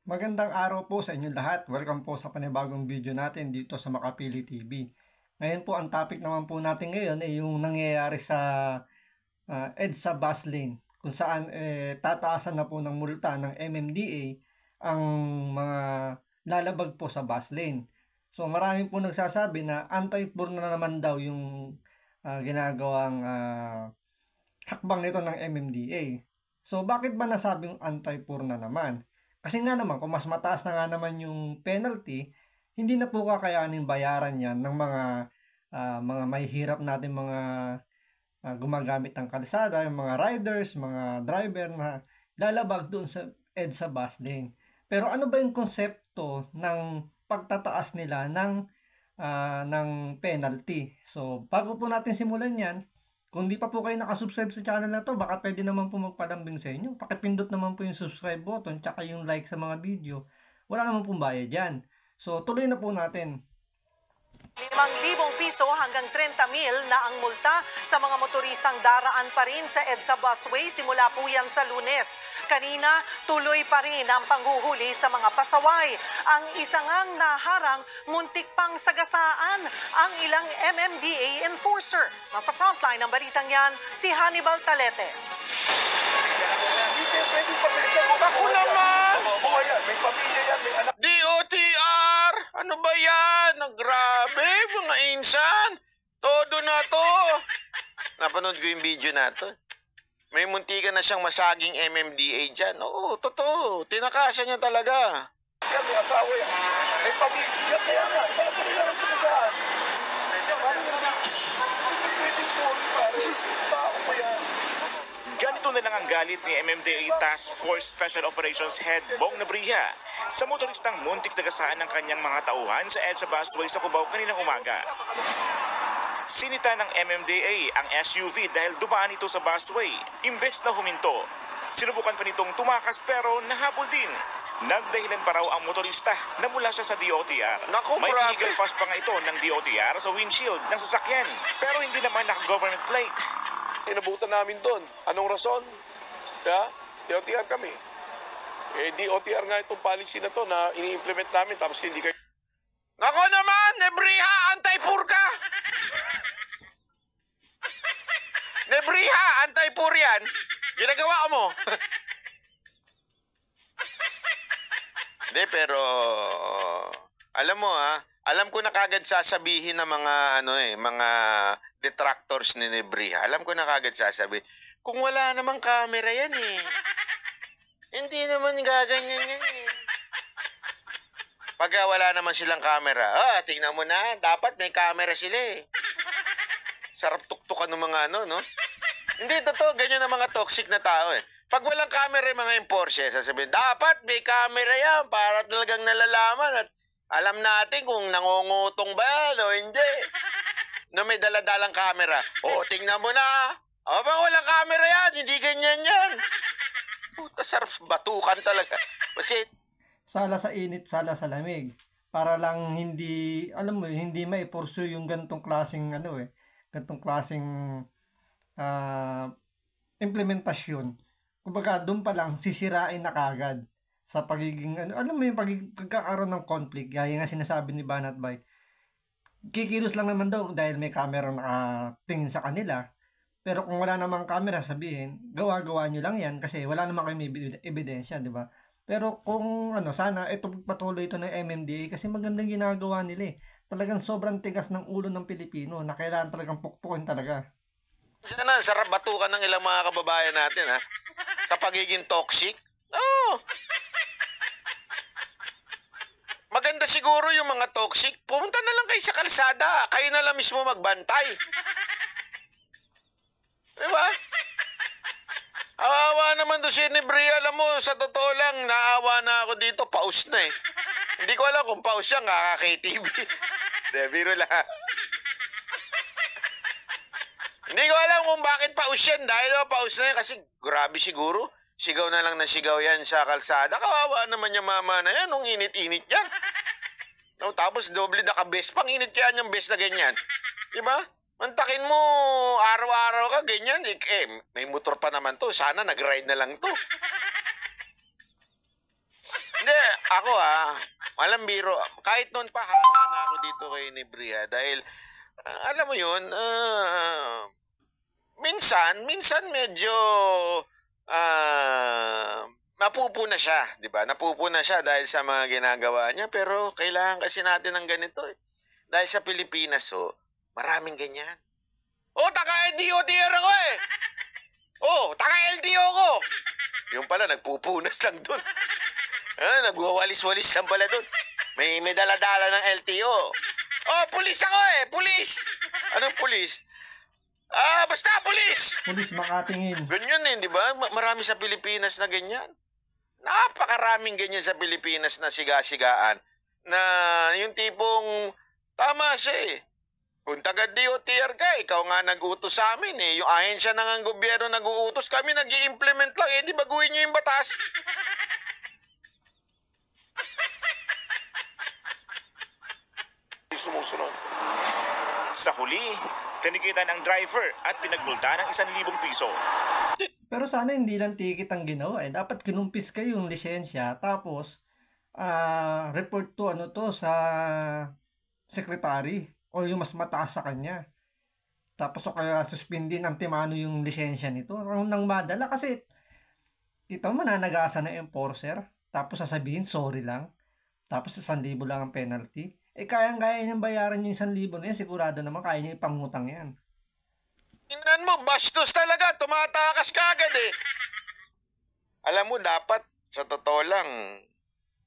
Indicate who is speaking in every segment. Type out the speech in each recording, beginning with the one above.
Speaker 1: Magandang araw po sa inyong lahat. Welcome po sa panibagong video natin dito sa Makapili TV. Ngayon po, ang topic naman po natin ngayon ay yung nangyayari sa EDSA bus lane, kung saan tataasan na po ng multa ng MMDA ang mga lalabag po sa bus lane. So marami po nagsasabi na anti-poor na naman daw yung ginagawang hakbang nito ng MMDA. So bakit ba nasabing anti-poor na naman? Kasi nga naman, kung mas mataas na nga naman yung penalty, hindi na po kakayanin bayaran yan ng mga mahihirap natin mga gumagamit ng kalsada, yung mga riders, mga driver na lalabag doon sa EDSA bus lane. Pero ano ba yung konsepto ng pagtataas nila ng penalty? So, bago po natin simulan yan, kung di pa po kayo nakasubscribe sa channel na to, baka pwede naman po magpalambing sa inyo. Pakipindot naman po yung subscribe button, tsaka yung like sa mga video. Wala naman pong bayad yan. So, tuloy na po natin.
Speaker 2: 5,000 piso hanggang 30,000 na ang multa sa mga motoristang daraan pa rin sa EDSA busway simula po yan sa Lunes. Kanina, tuloy pa rin ang panghuhuli sa mga pasaway. Ang isa ngang naharang, muntik pang sagasaan ang ilang MMDA enforcer. Nasa frontline ng balitang yan, si Hannibal Talete.
Speaker 3: Ako naman! May pamilya yan, may anak. DOTR! Ano ba yan? Grabe, mga insan! Todo na to! Napanood ko yung video na to. May muntikan na siyang masaging MMDA dyan. Oo, totoo. Tinakasan niya talaga. Yan, may asawa yan. May pamilya, kaya nga. Bakit nila ang sumasaan?
Speaker 4: Ganito na lang ang galit ni MMDA Task Force Special Operations Head Bong Nabriha sa motoristang muntik sagasaan ng kanyang mga tauhan sa EDSA busway sa Cubao kaninang umaga. Sinita ng MMDA ang SUV dahil dumaan ito sa busway, imbes na huminto. Sinubukan pa nitong tumakas pero nahabol din. Nagdahilan pa raw ang motorista na mula siya sa DOTR.
Speaker 3: Naku,
Speaker 4: May
Speaker 3: grabe.
Speaker 4: legal pass pa nga ito ng DOTR sa windshield ng sasakyan pero hindi naman naka-government plate.
Speaker 3: Inabutan namin doon. Anong rason? DOTR kami. DOTR nga itong policy na to na ini-implement namin tapos hindi kayo... Nako naman! Nebriha! Anti-poor ka! Nebriha! Anti-poor yan! Ginagawa mo! Hindi, pero... Alam mo alam ko na kagad sasabihin ng mga detractors ni Nebriha. Alam ko na kagad sasabihin. Kung wala namang camera yan hindi naman gaganyan yan Pagka wala naman silang camera, tingnan mo na, dapat may camera sila Sarap tuktukan ng mga no? Hindi, totoo, ganyan ang mga toxic na tao Pag walang camera yung mga enforcer, sasabihin, dapat may camera yan para talagang nalalaman at alam natin kung nangungutong ba yan o hindi. No, may daladalang camera. Tingnan mo na. Pag walang camera yan, hindi ganyan yan. Puta, sarap batukan talaga. Kasi
Speaker 1: Sala sa init, sala sa lamig. Para lang hindi, alam mo, hindi mai-pursue yung gantong klaseng, gantong klaseng implementasyon. Kumbaga, doon pa lang, sisirain na kagad sa pagiging, alam mo yung pagkakaroon ng conflict, gaya nga sinasabi ni Banat Bay, kikilos lang naman daw dahil may camera nakatingin sa kanila, pero kung wala namang camera, sabihin, gawa-gawa nyo lang yan kasi wala namang kayo may ebidensya, di ba? Pero kung sana, ito patuloy ito ng MMDA kasi magandang ginagawa nila Talagang sobrang tigas ng ulo ng Pilipino na kailangan talagang pukpukin talaga.
Speaker 3: sana, sarap batukan ng ilang mga kababayan natin, sa pagiging toxic. Oo. Maganda siguro yung mga toxic. Pumunta na lang kayo sa kalsada. Kayo na lang mismo magbantay. Diba? Awa naman to si Nebriha. Alam mo, sa totoo lang, naawa na ako dito. Pause na Hindi ko alam kung pause siya, kaka-KTV. De, biro lang. Hindi ko alam kung bakit pause yan. Dahil pause na yan kasi grabe siguro. Sigaw na lang na sigaw yan sa kalsada. Kawawa naman yung mama na yan. Nung init-init yan. No, tapos doble naka-best. Pang init kaya yung best na ganyan. Diba? Mantakin mo, araw-araw ka, ganyan. May motor pa naman to. Sana nag-ride na lang to. Hindi, ako walang biro. Kahit noon pa, hanga na ako dito kay Nebriha. Dahil, alam mo yun, minsan medyo napupuna siya, di ba? Napupuna siya dahil sa mga ginagawa niya, pero kailangan kasi natin ng ganito eh. Dahil sa Pilipinas, maraming ganyan. Taga-LTO ako eh. Taga-LTO ko. Yung pala, nagpupunas lang dun. Nagwawalis-walis lang pala dun. May dala-dala ng LTO. Pulis ako eh, pulis. Anong pulis? Basta pulis.
Speaker 1: Pulis makatingin.
Speaker 3: Ganyan eh, di ba? Marami sa Pilipinas na ganyan. Napakaraming ganyan sa Pilipinas na siga-sigaan. Na yung tipong, tama siya eh. Kung taga-DOTR ka, ikaw nga nag-utos sa amin eh. Yung ahensya ng gobyerno nag-uutos, kami nag-i-implement lang eh. Di baguhin nyo yung batas.
Speaker 5: Sumusunod.
Speaker 4: Sa huli, tinikitan ang driver at pinagmulta ng 1,000 piso.
Speaker 1: Pero sana hindi lang ticket ang ginawa eh. Dapat kinumpis kayo yung lisensya, tapos report to sa secretary o yung mas mataas sa kanya. Tapos o kaya suspendin ang timano yung lisensya nito. Nang madala kasi ito mananagasa ng enforcer, tapos sasabihin sorry lang, tapos 1,000 lang ang penalty. Kayang-kaya niyang bayaran yung 1,000 na yan, sigurado naman kaya niya ipangutang yan.
Speaker 3: Tingnan mo, bastos talaga, tumatakas ka agad eh. Alam mo, dapat, sa totoo lang,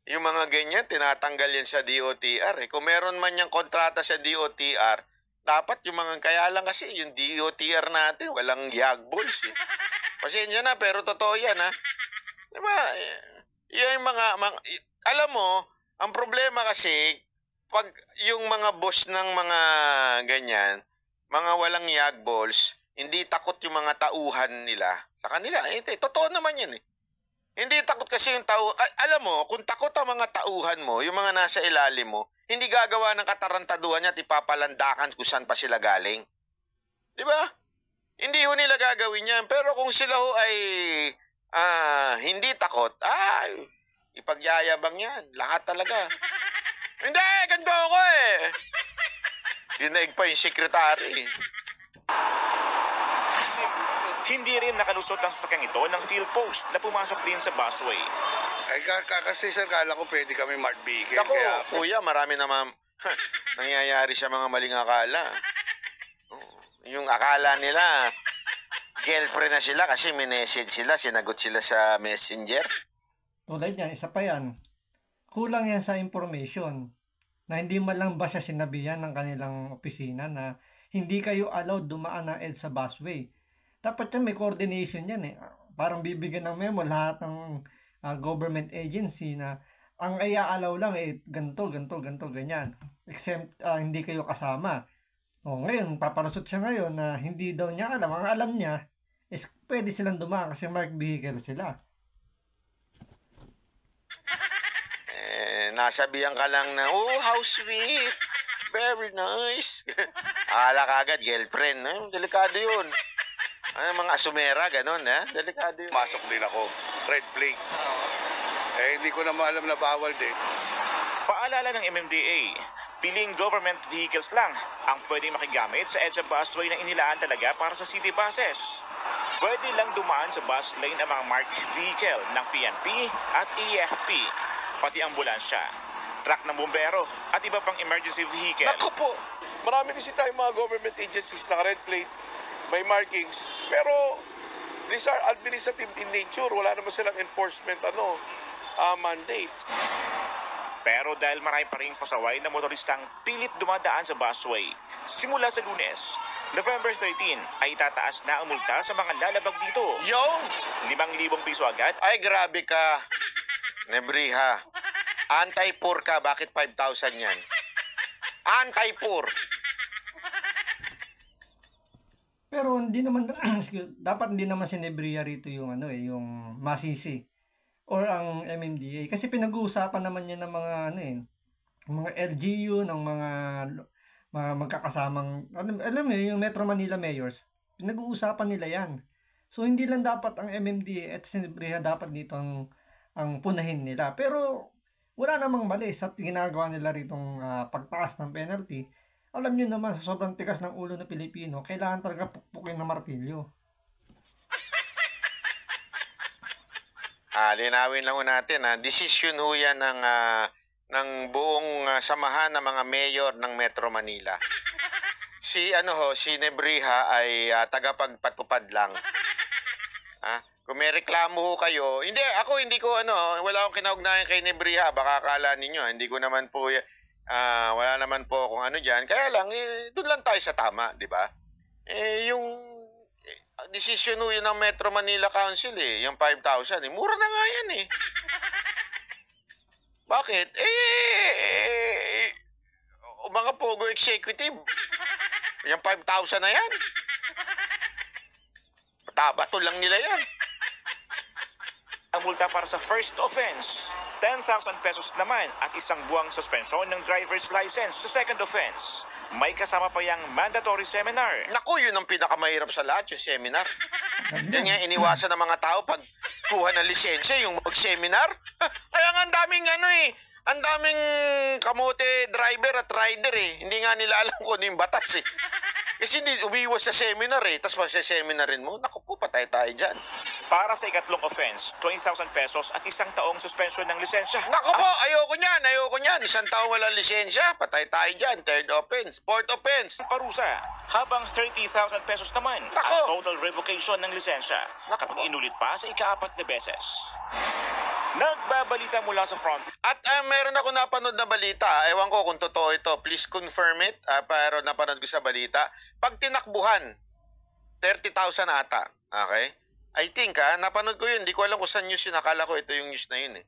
Speaker 3: yung mga ganyan, tinatanggal yan sa DOTR eh. Kung meron man yung kontrata sa DOTR, dapat yung mga, kaya lang kasi, yung DOTR natin, walang yagballs eh. Pasensya na, pero totoo yan ha. Diba? Yung alam mo, ang problema kasi, pag yung mga boss ng mga ganyan, mga walang yagballs, hindi takot yung mga tauhan nila sa kanila. Totoo naman yan eh. Hindi takot kasi yung tao. Alam mo, kung takot ang mga tauhan mo, yung mga nasa ilalim mo, hindi gagawa ng katarantaduhan niya at ipapalandakan kung saan pa sila galing. Di ba? Hindi ho nila gagawin yan. Pero kung sila ho ay hindi takot, ipagyayabang yan. Lahat talaga. Hindi, ganito ako eh. Dinaig pa yung sekretary.
Speaker 4: Hindi rin nakalusot ang sasakyang ito ng field post na pumasok din sa busway.
Speaker 5: Kasi sir, kala ko pwede kami marked vehicle.
Speaker 3: Ako, kuya, marami naman nangyayari sa mga maling akala. Yung akala nila, girlfriend na sila kasi may message sila, sinagot sila sa messenger.
Speaker 1: Tulad yan, isa pa yan. Kulang yan sa information na hindi man lang ba siya sinabihan ng kanilang opisina na hindi kayo allowed dumaan ng EDSA busway. Dapat yan may coordination yan eh. Parang bibigyan ng memo lahat ng government agency na ang i-allow lang ganito, ganyan. Except hindi kayo kasama. Ngayon, papalusot siya ngayon na hindi daw niya alam. Ang alam niya is pwede silang dumaan kasi marked vehicle sila.
Speaker 3: Nasabihan ka lang na, how sweet. Very nice. Akala ka agad, girlfriend. Delikado yun. Mga asumera, ganun. Delikado yun.
Speaker 5: Pasok din ako. Red plate. Hindi ko na maalam na bawal din.
Speaker 4: Paalala ng MMDA, piling government vehicles lang ang pwedeng makigamit sa EDSA busway na inilaan talaga para sa city buses. Pwede lang dumaan sa bus lane ang mga marked vehicle ng PNP at EFP, pati ambulansya, truck ng bumbero at iba pang emergency vehicle.
Speaker 5: Naku po, marami kasi tayong mga government agencies na red plate, may markings, pero these are administrative in nature. Wala naman silang enforcement mandate.
Speaker 4: Pero dahil marami pa rin pasaway na motoristang pilit dumadaan sa busway, simula sa Lunes, November 13, ay itataas na ang multa sa mga lalabag dito.
Speaker 3: Yung!
Speaker 4: 5,000 piso agad.
Speaker 3: Ay, grabe ka. Nebriha. Anti-poor ka. Bakit 5,000 yan? Anti-poor.
Speaker 1: Pero hindi naman dapat hindi naman si Nebriha rito yung yung masisi or ang MMDA kasi pinag-uusapan naman niya ng mga mga LGU ng mga magkakasamang alam mo yung Metro Manila mayors, pinag-uusapan nila yan. So hindi lang dapat ang MMDA at si Nebriha dapat dito ang punahin nila. Pero wala namang mali sa ginagawa nila ritong pagtaas ng penalty. Alam nyo naman, sa sobrang tigas ng ulo ng Pilipino, kailangan talaga pukpukin ng martilyo.
Speaker 3: Linawin lang ho natin, desisyon ho yan ng buong samahan ng mga mayor ng Metro Manila. Si Nebriha ay tagapagpatupad lang. Kung may reklamo ho kayo, hindi ko wala akong kinaugnayan kay Nebriha, baka akala ninyo, hindi ko naman po, wala naman po akong diyan. Kaya lang, doon lang tayo sa tama, di ba? Yung desisyon ho yun ng Metro Manila Council yung 5,000, mura na nga yan Bakit? Mga Pogo Executive, yung 5,000 na yan. Bato lang nila yan.
Speaker 4: Ang multa para sa first offense, 10,000 pesos naman at 1 buwang suspensyon ng driver's license sa second offense. May kasama pa yung mandatory seminar.
Speaker 3: Naku, yun ang pinakamahirap sa lahat, yung seminar. Yan nga, iniwasan ng mga tao pag kuha ng lisensya, yung mag-seminar. Kaya nga ang daming kamote driver at rider Hindi nga nila alam kung ano yung batas Kasi hindi umiwas sa seminar Tapos pa sa seminarin mo, naku po, patay tayo dyan.
Speaker 4: Para sa ikatlong offense, 20,000 pesos at 1 taong suspension ng lisensya.
Speaker 3: Naku po, ayoko niyan. 1 taong walang lisensya, patay tayo dyan. Third offense, fourth offense.
Speaker 4: Parusa, habang 30,000 pesos naman
Speaker 3: Nako!
Speaker 4: ang total revocation ng lisensya kapag inulit pa sa ika-4 na beses. Nagbabalita mula sa front.
Speaker 3: At meron ako napanood na balita. Ewan ko kung totoo ito. Please confirm it. Pero napanood ko sa balita. Pag tinakbuhan, 30,000 ata. Okay? I think napanood ko yun. Hindi ko alam kung saan news yun. Akala ko ito yung news na yun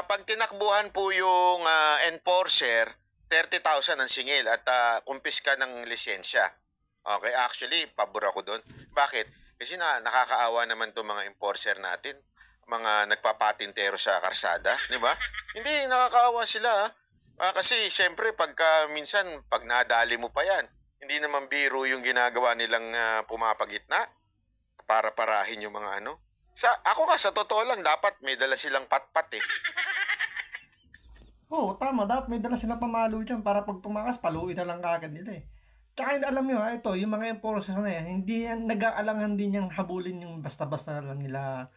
Speaker 3: Pag tinakbuhan po yung enforcer, 30,000 ang singil at kumpiska ng lisensya. Okay? Actually, pabor ako doon. Bakit? Kasi nakakaawa naman itong mga enforcer natin. Mga nagpapatintero sa karsada, di ba? Hindi, nakakaawa sila. Kasi syempre, minsan, pag nadali mo pa yan, hindi naman biro yung ginagawa nilang pumapagitna para parahin yung mga ako nga, sa totoo lang, dapat may dala silang patpat
Speaker 1: Oo, tama. Dapat may dala silang pamalo dyan para pag tumakas, paluin na lang kagad nila Tsaka alam nyo, ito, yung mga enforcers na yan, hindi yan, nag-aalangan din yung habulin yung basta-basta lang nila.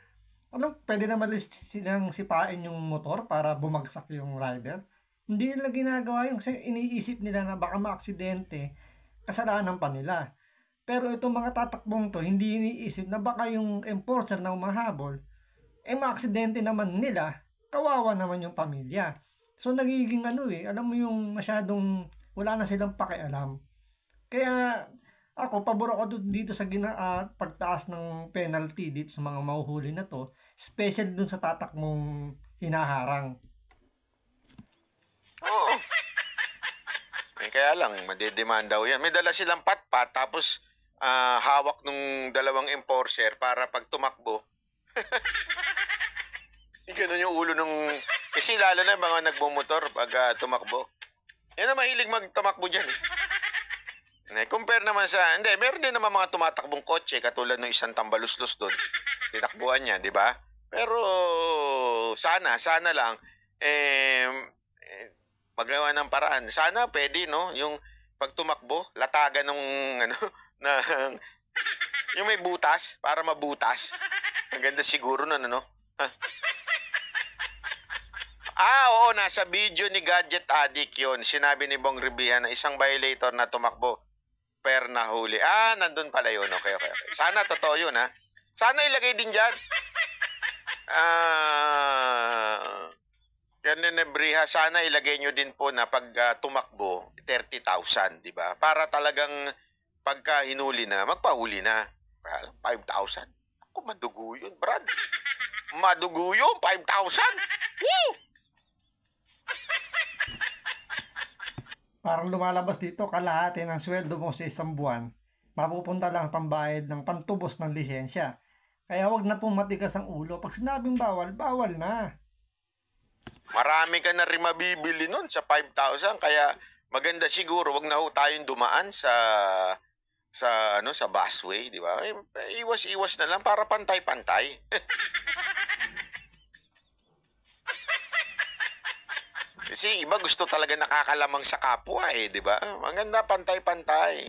Speaker 1: Pwede naman silang sipain yung motor para bumagsak yung rider. Hindi nila ginagawa yun kasi iniisip nila na baka maaksidente, kasalanan pa nila. Pero itong mga tatakbong to, hindi iniisip na baka yung enforcer na umahabol, maaksidente naman nila, kawawa naman yung pamilya. So nagiging alam mo yung masyadong wala na silang pakialam. Kaya ako, pabor ako dito sa pagtaas ng penalty dito sa mga mahuhuli na to, especially dun sa tatakmong hinaharang.
Speaker 3: Oo. Kaya lang, madedemanda ho yan. May dala silang patpat, tapos hawak nung dalawang enforcer para pag tumakbo. Ganun yung ulo nung... Kasi lalo na yung mga nagmumotor pag tumakbo. Yan na mahilig magtumakbo dyan Compare naman sa... Hindi, meron din naman mga tumatakbong kotse katulad ng isang tambaluslos doon. Tinakbuhan niya, di ba? Pero sana lang magawa ng paraan. Sana pwede, no? Yung pag tumakbo, latagan ng yung may butas para mabutas. Ang ganda siguro nun, Oo, nasa video ni Gadget Addict yun. Sinabi ni Bong Revilla na isang violator na tumakbo per nahuli. Nandun pala yun. Okay. Sana totoo yun, Sana ilagay din dyan. Nebriha, sana ilagay nyo din po na pag tumakbo, 30,000, di ba? Para talagang pagka hinuli na, magpahuli na. 5,000. Ako, madugo yun, Brad. Madugo yun, 5,000. Woo!
Speaker 1: Parang lumalabas dito, kalahati ng sweldo mo sa isang buwan, mapupunta lang pambayad ng pantubos ng lisensya. Kaya wag na pong matigas ang ulo. Pag sinabing bawal, bawal na.
Speaker 3: Marami ka na rin mabibili nun sa 5,000. Kaya maganda siguro, wag na ho tayong dumaan sa busway, di ba? Iwas na lang para pantay-pantay. Kasi iba gusto talaga nakakalamang sa kapwa eh, di ba? Maganda, pantay-pantay.